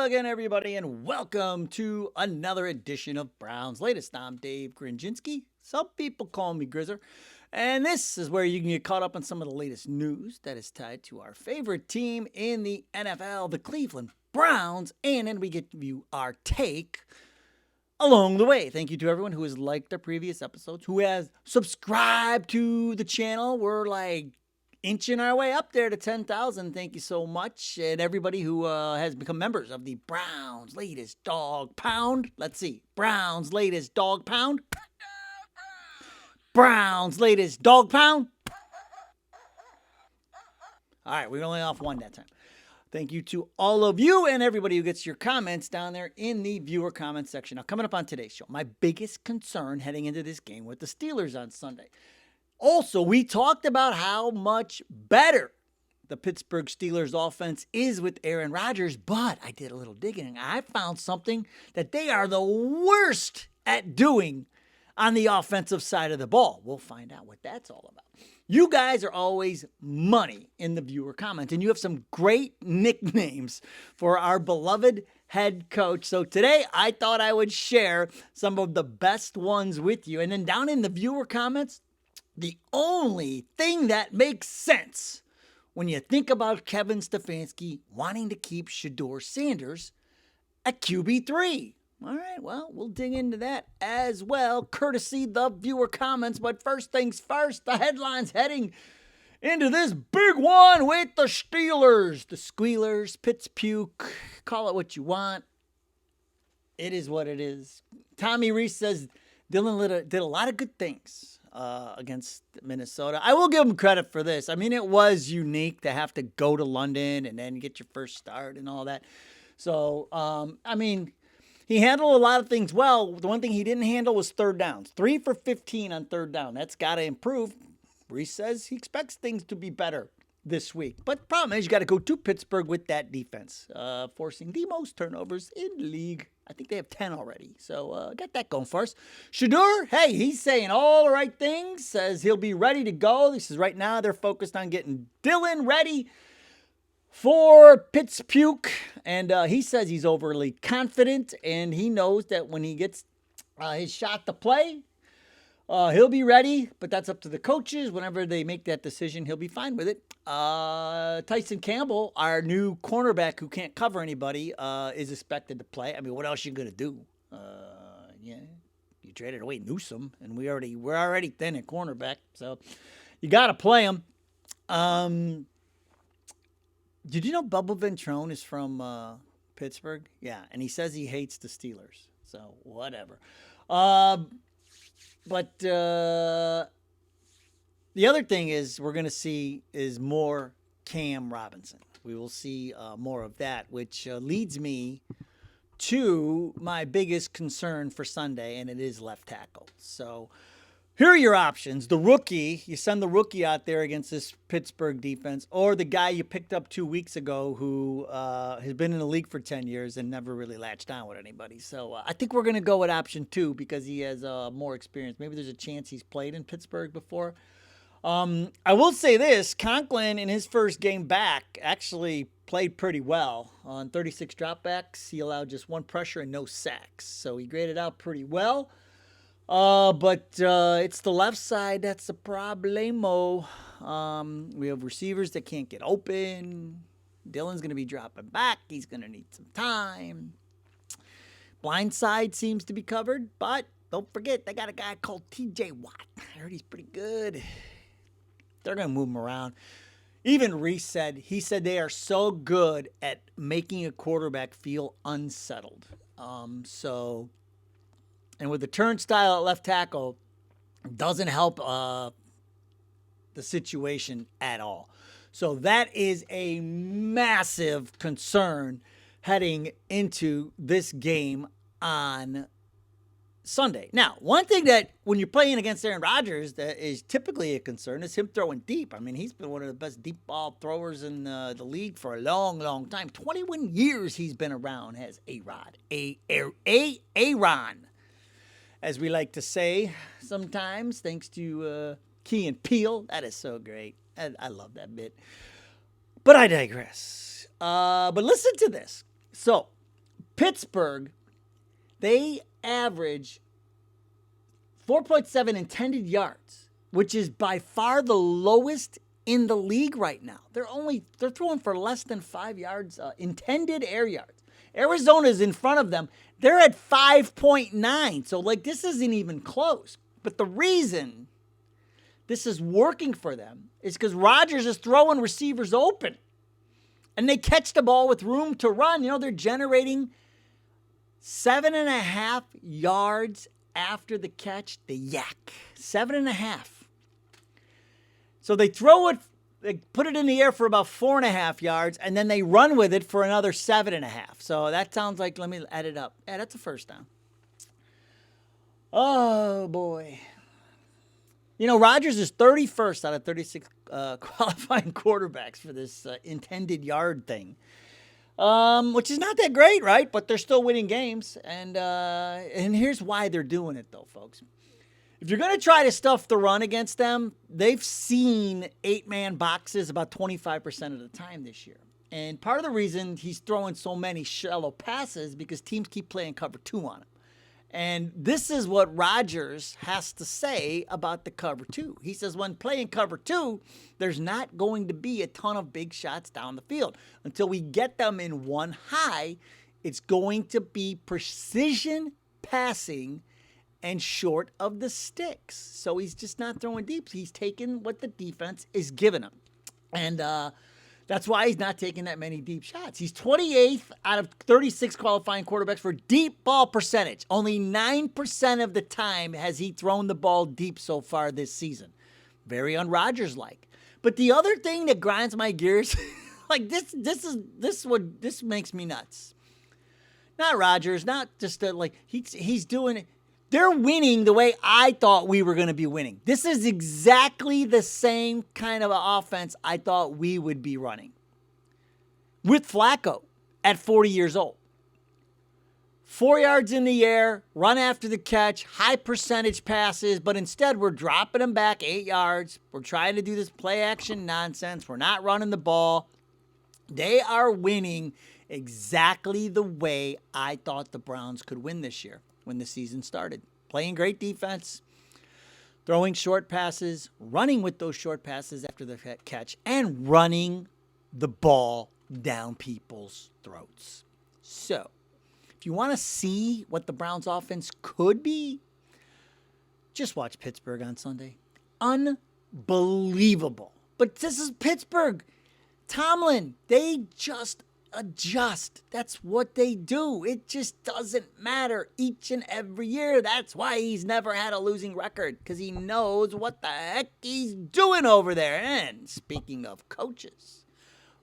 Hello again, everybody, and welcome to another edition of Brown's Latest. I'm Dave Grendzynski. Some people call me Grizzer. And this is where you can get caught up on some of the latest news that is tied to our favorite team in the NFL, the Cleveland Browns. And then we get to view our take along the way. Thank you to everyone who has liked our previous episodes, who has subscribed to the channel. We're like inching our way up there to 10,000. Thank you so much. And everybody who has become members of the Browns Latest Dog Pound. Let's see. Browns Latest Dog Pound. Browns Latest Dog Pound. All right, we're only off one that time. Thank you to all of you and everybody who gets your comments down there in the viewer comment section. Now, coming up on today's show, my biggest concern heading into this game with the Steelers on Sunday. Also, we talked about how much better the Pittsburgh Steelers offense is with Aaron Rodgers, but I did a little digging and I found something that they are the worst at doing on the offensive side of the ball. We'll find out what that's all about. You guys are always money in the viewer comments, and you have some great nicknames for our beloved head coach. So today I thought I would share some of the best ones with you. And then down in the viewer comments, the only thing that makes sense when you think about Kevin Stefanski wanting to keep Shedeur Sanders at QB3. All right, well, we'll dig into that as well, courtesy the viewer comments. But first things first, the headlines heading into this big one with the Steelers. The Squealers, Pitts Puke, call it what you want. It is what it is. Tommy Reese says Dillon did a lot of good things against Minnesota. I will give him credit for this. I mean, it was unique to have to go to London and then get your first start and all that. So, he handled a lot of things well. The one thing he didn't handle was third downs. 3 for 15 on third down. That's got to improve. Reese says he expects things to be better this week. But the problem is you got to go to Pittsburgh with that defense, forcing the most turnovers in the league. I think they have 10 already. So got that going for us. Shedeur, hey, he's saying all the right things. Says he'll be ready to go. He says right now they're focused on getting Dillon ready for Pitts Puke, and he says he's overly confident, and he knows that when he gets his shot to play, he'll be ready, but that's up to the coaches. Whenever they make that decision, he'll be fine with it. Tyson Campbell, our new cornerback who can't cover anybody, is expected to play. I mean, what else are you going to do? You traded away Newsome, and we're already thin at cornerback, so you got to play him. Did you know Bubba Ventrone is from Pittsburgh? Yeah, and he says he hates the Steelers. So, whatever. But the other thing is we're going to see is more Cam Robinson. We will see more of that, which leads me to my biggest concern for Sunday, and it is left tackle. So, here are your options. The rookie, you send the rookie out there against this Pittsburgh defense, or the guy you picked up 2 weeks ago who has been in the league for 10 years and never really latched on with anybody. So I think we're going to go with option 2 because he has more experience. Maybe there's a chance he's played in Pittsburgh before. I will say this, Conklin in his first game back actually played pretty well. On 36 dropbacks, he allowed just 1 pressure and no sacks. So he graded out pretty well. But it's the left side that's the problemo. We have receivers that can't get open. Dillon's going to be dropping back. He's going to need some time. Blind side seems to be covered, but don't forget, they got a guy called TJ Watt. I heard he's pretty good. They're going to move him around. Even Reese said they are so good at making a quarterback feel unsettled. And with the turnstile at left tackle, doesn't help the situation at all. So that is a massive concern heading into this game on Sunday. Now, one thing that when you're playing against Aaron Rodgers that is typically a concern is him throwing deep. I mean, he's been one of the best deep ball throwers in the league for a long, long time. 21 years he's been around as A-Rod. A-Ron, as we like to say sometimes, thanks to Key and Peele. That is so great. I love that bit. But I digress. But listen to this. So, Pittsburgh, they average 4.7 intended yards, which is by far the lowest in the league right now. They're throwing for less than 5 yards, intended air yards. Arizona's in front of them. They're at 5.9. So, this isn't even close. But the reason this is working for them is because Rodgers is throwing receivers open. And they catch the ball with room to run. They're generating 7.5 yards after the catch. The yak. 7.5. So they throw it, they put it in the air for about 4.5 yards, and then they run with it for another 7.5. So that sounds like, let me add it up. Yeah, that's a first down. Oh, boy. Rodgers is 31st out of 36 qualifying quarterbacks for this intended yard thing, which is not that great, right? But they're still winning games. And here's why they're doing it, though, folks. If you're going to try to stuff the run against them, they've seen 8-man boxes about 25% of the time this year. And part of the reason he's throwing so many shallow passes because teams keep playing cover 2 on him. And this is what Rodgers has to say about the cover 2. He says when playing cover 2, there's not going to be a ton of big shots down the field. Until we get them in one high, it's going to be precision passing and short of the sticks. So he's just not throwing deep. He's taking what the defense is giving him. And that's why he's not taking that many deep shots. He's 28th out of 36 qualifying quarterbacks for deep ball percentage. Only 9% of the time has he thrown the ball deep so far this season. Very un-Rodgers-like. But the other thing that grinds my gears, this makes me nuts. Not Rodgers, not just he's doing it. They're winning the way I thought we were going to be winning. This is exactly the same kind of offense I thought we would be running. With Flacco at 40 years old. 4 yards in the air, run after the catch, high percentage passes, but instead we're dropping them back 8 yards. We're trying to do this play action nonsense. We're not running the ball. They are winning exactly the way I thought the Browns could win this year. When the season started. Playing great defense, throwing short passes, running with those short passes after the catch, and running the ball down people's throats. So, if you want to see what the Browns offense could be, just watch Pittsburgh on Sunday. Unbelievable. But this is Pittsburgh. Tomlin, they just adjust. That's what they do. It just doesn't matter each and every year. That's why he's never had a losing record, because he knows what the heck he's doing over there. And speaking of coaches,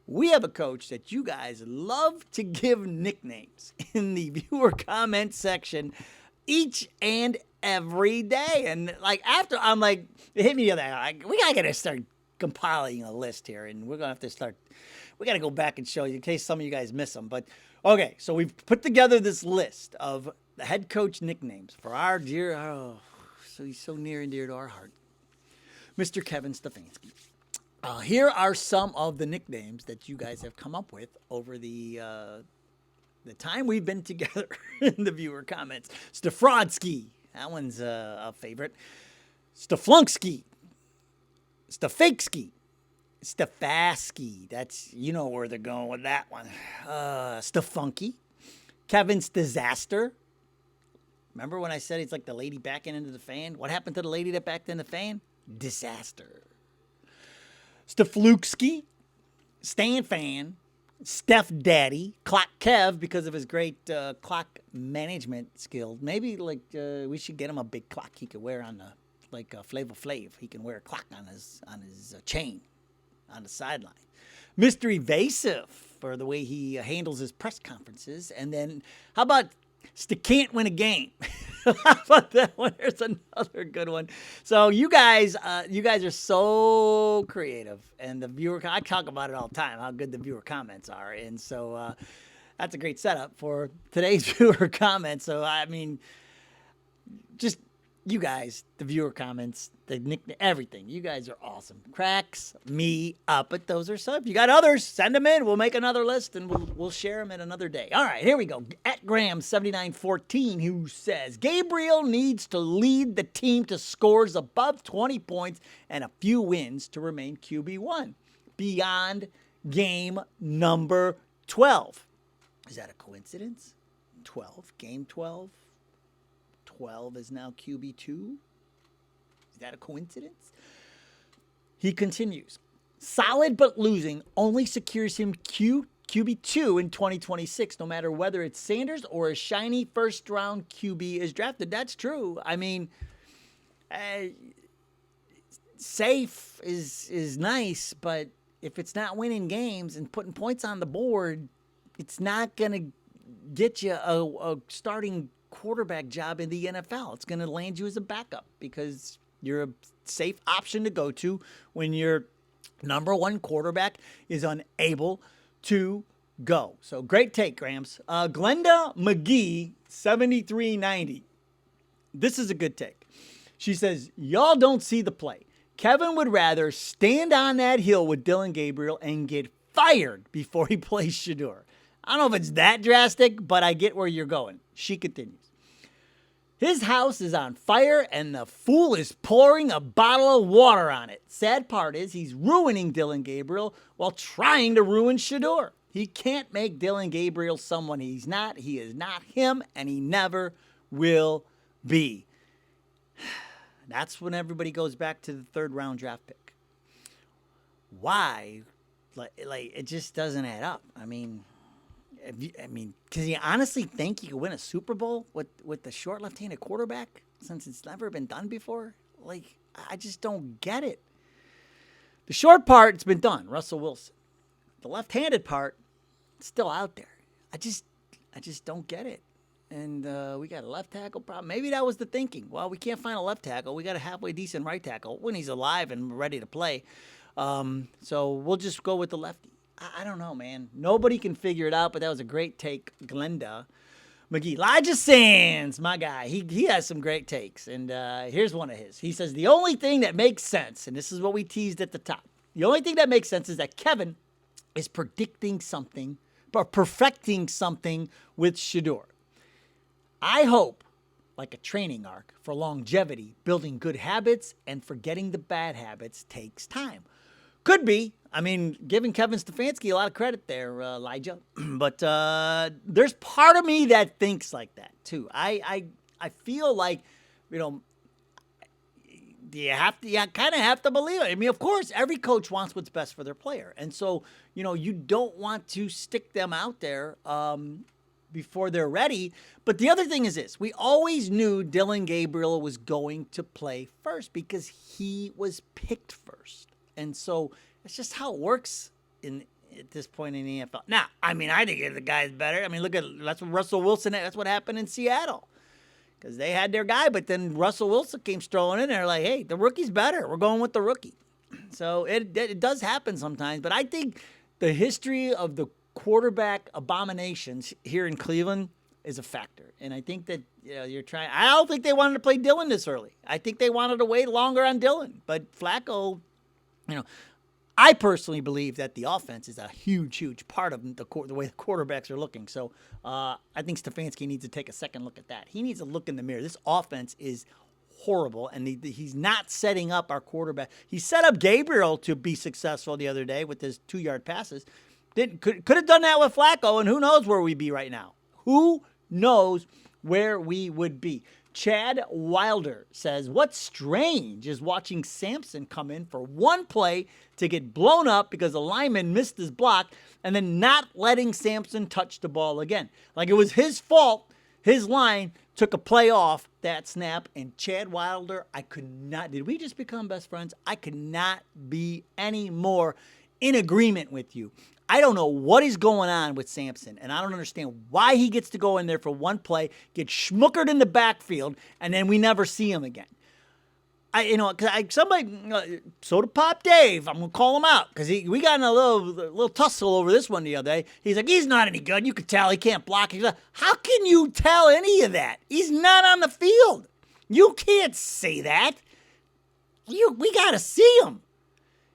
we have a coach that you guys love to give nicknames in the viewer comment section each and every day. And after I'm it hit me the other day, we got to start compiling a list here, and we're going to have to start. We got to go back and show you in case some of you guys miss them. But, okay, so we've put together this list of the head coach nicknames for our dear, so he's so near and dear to our heart, Mr. Kevin Stefanski. Here are some of the nicknames that you guys have come up with over the time we've been together in the viewer comments. Stefrodsky, that one's a favorite. Steflunksky, Stefaksky. Stefaski, that's, where they're going with that one. Stefunky. Kevin's Disaster. Remember when I said it's like the lady backing into the fan? What happened to the lady that backed in the fan? Disaster. Stefluksky. Stan Fan. Steph Daddy. Clock Kev, because of his great clock management skills. Maybe we should get him a big clock he could wear on the Flavor Flav. He can wear a clock on his chain. On the sideline. Mr. Evasive for the way he handles his press conferences. And then how about can't win a game? How about that one? There's another good one. So you guys are so creative. And the viewer, I talk about it all the time, how good the viewer comments are. And so that's a great setup for today's viewer comments. So, just You guys, the viewer comments, the nickname, everything. You guys are awesome. Cracks me up. But those are some. If you got others, send them in. We'll make another list and we'll share them in another day. All right, here we go. At Graham7914, who says, Gabriel needs to lead the team to scores above 20 points and a few wins to remain QB1 beyond game number 12. Is that a coincidence? 12, game 12? 12 is now QB2. Is that a coincidence? He continues. Solid but losing only secures him QB2 in 2026, no matter whether it's Sanders or a shiny first-round QB is drafted. That's true. I mean, safe is nice, but if it's not winning games and putting points on the board, it's not going to get you a starting quarterback job in the NFL. It's going to land you as a backup because you're a safe option to go to when your number one quarterback is unable to go. So great take, Grams. Glenda McGee, 7390. This is a good take. She says, y'all don't see the play. Kevin would rather stand on that hill with Dillon Gabriel and get fired before he plays Shedeur. I don't know if it's that drastic, but I get where you're going. She continues. His house is on fire and the fool is pouring a bottle of water on it. Sad part is he's ruining Dillon Gabriel while trying to ruin Shedeur. He can't make Dillon Gabriel someone he's not. He is not him, and he never will be. That's when everybody goes back to the third-round draft pick. Why? Like it just doesn't add up. I mean, because you honestly think you could win a Super Bowl with the short left-handed quarterback since it's never been done before? Like, I just don't get it. The short part, it's been done, Russell Wilson. The left-handed part, it's still out there. I just don't get it. And we got a left tackle problem. Maybe that was the thinking. Well, we can't find a left tackle. We got a halfway decent right tackle when he's alive and ready to play. So we'll just go with the lefty. I don't know, man. Nobody can figure it out, but that was a great take, Glenda McGee. Elijah Sands, my guy. He has some great takes, and here's one of his. He says, the only thing that makes sense, and this is what we teased at the top, the only thing that makes sense is that Kevin is predicting something, or perfecting something with Shedeur. I hope, like a training arc for longevity, building good habits and forgetting the bad habits takes time. Could be. I mean, giving Kevin Stefanski a lot of credit there, Elijah. But there's part of me that thinks like that, too. I feel like, you kind of have to believe it. I mean, of course, every coach wants what's best for their player. And so, you don't want to stick them out there before they're ready. But the other thing is this. We always knew Dillon Gabriel was going to play first because he was picked first. And so that's just how it works at this point in the NFL. Now, I mean, I think the guy's better. I mean, that's what Russell Wilson had. That's what happened in Seattle. Because they had their guy, but then Russell Wilson came strolling in and they're like, hey, the rookie's better. We're going with the rookie. So it does happen sometimes. But I think the history of the quarterback abominations here in Cleveland is a factor. And I think that you're trying. I don't think they wanted to play Dillon this early. I think they wanted to wait longer on Dillon. But Flacco, I personally believe that the offense is a huge, huge part of the way the quarterbacks are looking. So I think Stefanski needs to take a second look at that. He needs to look in the mirror. This offense is horrible, and he's not setting up our quarterback. He set up Gabriel to be successful the other day with his 2-yard passes. Could have done that with Flacco, and who knows where we'd be right now. Who knows where we would be. Chad Wilder says, what's strange is watching Sampson come in for one play to get blown up because the lineman missed his block and then not letting Sampson touch the ball again. Like it was his fault. His line took a play off that snap. And Chad Wilder, did we just become best friends? I could not be any more in agreement with you. I don't know what is going on with Sampson, and I don't understand why he gets to go in there for one play, get schmuckered in the backfield, and then we never see him again. Soda Pop Dave, I'm gonna call him out because we got in a little tussle over this one the other day. He's like, he's not any good. You could tell he can't block. He's like, how can you tell any of that? He's not on the field. You can't say that. We got to see him.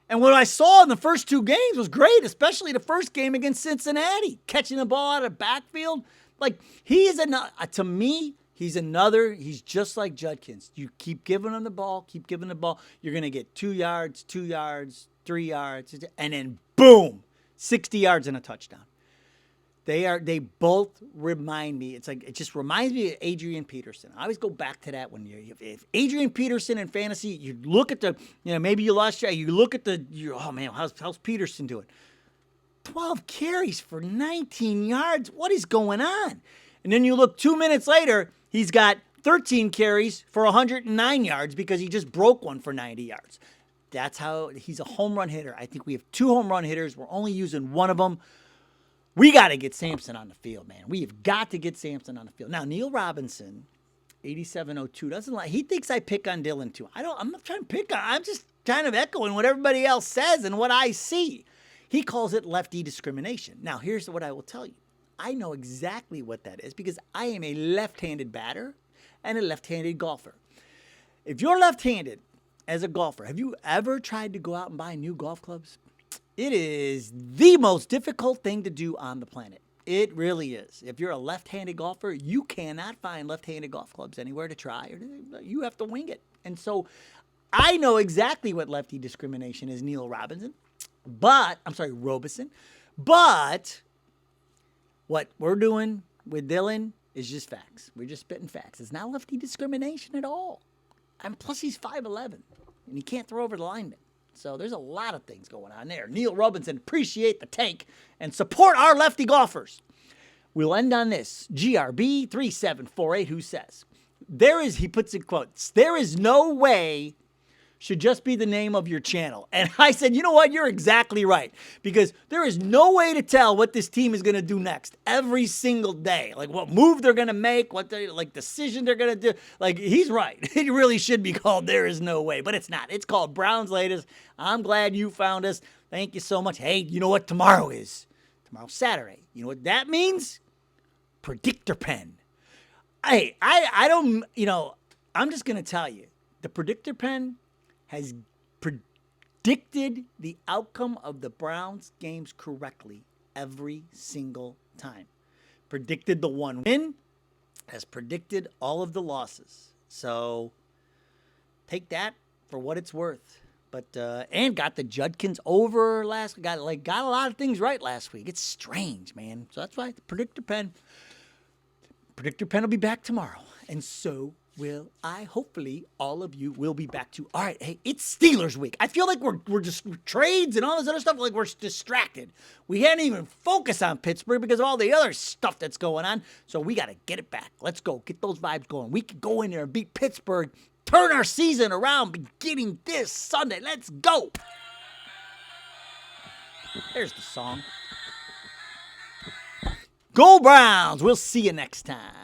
And what I saw in the first 2 games was great, especially the first game against Cincinnati, catching the ball out of the backfield. Like, he is to me, he's just like Judkins. You keep giving him the ball, you're going to get 2 yards, 3 yards, and then boom, 60 yards and a touchdown. They both remind me. It just reminds me of Adrian Peterson. I always go back to that when if Adrian Peterson in fantasy, you look at maybe you lost you look at oh man, how's Peterson doing? 12 carries for 19 yards. What is going on? And then you look 2 minutes later, he's got 13 carries for 109 yards because he just broke one for 90 yards. That's how he's a home run hitter. I think we have 2 home run hitters. We're only using one of them. We got to get Sampson on the field, man. We have got to get Sampson on the field. Now, Neil Robinson, 8702, doesn't like. He thinks I pick on Dillon too. I'm not trying to pick on. I'm just kind of echoing what everybody else says and what I see. He calls it lefty discrimination. Now, here's what I will tell you. I know exactly what that is because I am a left-handed batter and a left-handed golfer. If you're left-handed as a golfer, have you ever tried to go out and buy new golf clubs? It is the most difficult thing to do on the planet. It really is. If you're a left-handed golfer, you cannot find left-handed golf clubs anywhere to try. You have to wing it. And so I know exactly what lefty discrimination is, Neil Robinson. Robeson. But what we're doing with Dillon is just facts. We're just spitting facts. It's not lefty discrimination at all. And plus he's 5'11", and he can't throw over the lineman. So there's a lot of things going on there. Neil Robinson, appreciate the tank and support our lefty golfers. We'll end on this. GRB3748, who says, he puts in quotes, there is no way should just be the name of your channel. And I said, you know what? You're exactly right. Because there is no way to tell what this team is going to do next every single day. Like what move they're going to make, what decision they're going to do. Like he's right. It really should be called There Is No Way. But it's not. It's called Browns Latest. I'm glad you found us. Thank you so much. Hey, you know what tomorrow is? Tomorrow's Saturday. You know what that means? Predictor Pen. Hey, I don't, I'm just going to tell you. The Predictor Pen has predicted the outcome of the Browns games correctly every single time. Predicted the one win, has predicted all of the losses. So take that for what it's worth. But and got the Judkins over last week. Got a lot of things right last week. It's strange, man. So that's why the Predictor Pen will be back tomorrow. And so will I. Hopefully, all of you will be back too. All right, hey, it's Steelers week. I feel like we're just trades and all this other stuff. Like we're distracted. We hadn't even focused on Pittsburgh because of all the other stuff that's going on. So we got to get it back. Let's go. Get those vibes going. We can go in there and beat Pittsburgh. Turn our season around beginning this Sunday. Let's go. There's the song. Go Browns. We'll see you next time.